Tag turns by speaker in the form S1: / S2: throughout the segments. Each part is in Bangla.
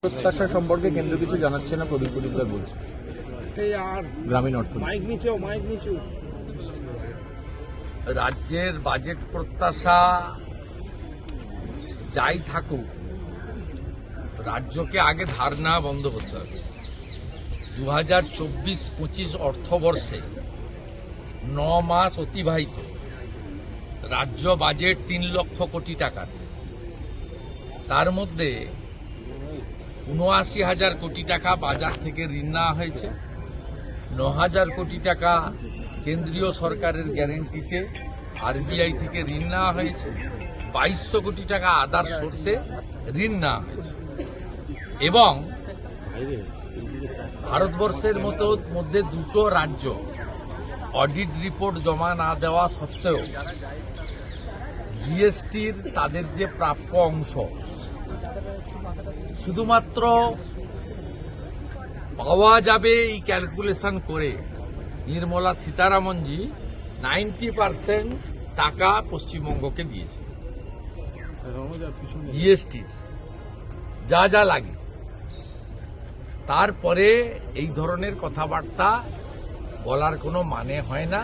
S1: প্রত্যাশা সম্পর্কে কেন্দ্র কিছু জানাচ্ছে না, প্রদীপ মজুমদার বলছে। গ্রামীণ অর্থনীতি,
S2: রাজ্যের বাজেট প্রত্যাশা যাই থাকুক, রাজ্যকে আগে ধার নেওয়া বন্ধ করতে হবে। 2024-25 অর্থবর্ষে 9 মাস অতিবাহিত, রাজ্য বাজেট 3 লক্ষ কোটি টাকার। তার মধ্যে 79,000 কোটি টাকা বাজার থেকে ঋণ নেওয়া হয়েছে, 9,000 কোটি টাকা কেন্দ্রীয় সরকারের গ্যারেন্টিতে আরবিআই থেকে ঋণ নেওয়া হয়েছে, 2200 কোটি টাকা আদার সোর্সে ঋণ নেওয়া হয়েছে। এবং ভারতবর্ষের মধ্যে দুটো রাজ্য অডিট রিপোর্ট জমা না দেওয়া সত্ত্বেও জিএসটির তাদের যে প্রাপ্য অংশ শুধুমাত্র পাওয়া যাবে এই ক্যালকুলেশন করে নির্মলা সীতারামনজি 90% টাকা পশ্চিমবঙ্গকে দিয়েছে। জিএসটির যা যা লাগে, তারপরে এই ধরনের কথাবার্তা বলার কোনো মানে হয় না।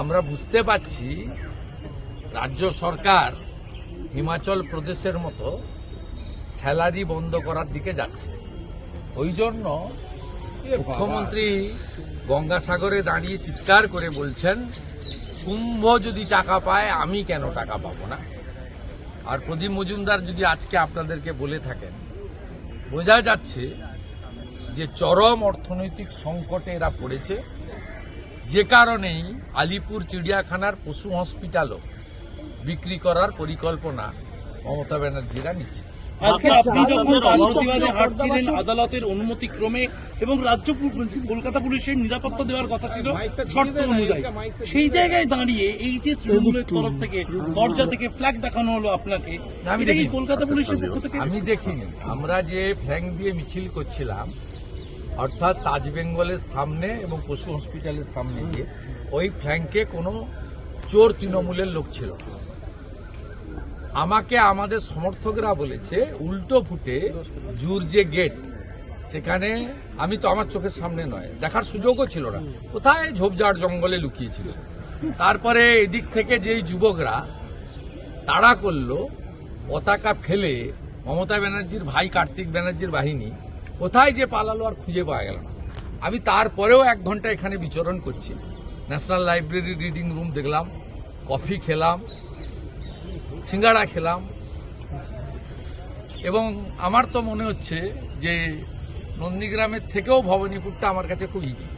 S2: আমরা বুঝতে পারছি রাজ্য সরকার হিমাচল প্রদেশের মতো স্যালারি বন্ধ করার দিকে যাচ্ছে। ওই জন্য মুখ্যমন্ত্রী গঙ্গাসাগরে দাঁড়িয়ে চিৎকার করে বলছেন, কুম্ভ যদি টাকা পায় আমি কেন টাকা পাবো না। আর প্রদীপ মজুমদার যদি আজকে আপনাদেরকে বলে থাকেন, বোঝা যাচ্ছে যে চরম অর্থনৈতিক সংকটে এরা পড়েছে, যে কারণেই আলিপুর চিড়িয়াখানার পশু হসপিটালও বিক্রি করার পরিকল্পনা মমতা ব্যানার্জিরা নিচ্ছে।
S3: আজকে আপনি যখন প্রতিবাদে হাঁটছিলেন আদালতের অনুমতি ক্রমে এবং রাজ্য কলকাতা পুলিশের নিরাপত্তা দেওয়ার কথা ছিল শর্ত অনুযায়ী, সেই জায়গায় দাঁড়িয়ে এই যে তৃণমূলের তরফ থেকে দরজা থেকে ফ্ল্যাগ দেখানো হলো আপনাকে, এটা কি কলকাতা পুলিশের পক্ষ থেকে?
S2: আমি দেখিনি। আমরা যে ফ্ল্যাগ দিয়ে মিছিল করছিলাম, অর্থাৎ তাজ বেঙ্গলের সামনে এবং পশু হসপিটালের সামনে গিয়ে, ওই ফ্ল্যাঙ্কে কোনো চোর তৃণমূলের লোক ছিল। আমাকে আমাদের সমর্থকরা বলেছে উল্টো ফুটে জুর যে গেট, সেখানে আমি তো আমার চোখের সামনে নয়, দেখার সুযোগও ছিল না, কোথায় ঝোপঝাড় জঙ্গলে লুকিয়েছিল। তারপরে এদিক থেকে যেই যুবকরা তাড়া করলো, পতাকা ফেলে মমতা ব্যানার্জির ভাই কার্তিক ব্যানার্জির বাহিনী কোথায় যে পালালো আর খুঁজে পাওয়া গেল না। আমি তারপরেও 1 ঘন্টা এখানে বিচরণ করছি, ন্যাশনাল লাইব্রেরি রিডিং রুম দেখলাম, কফি খেলাম, সিঙ্গাড়া খেলাম, এবং আমার তো মনে হচ্ছে যে নন্দীগ্রামের থেকেও ভবানীপুরটা আমার কাছে খুব ইজি।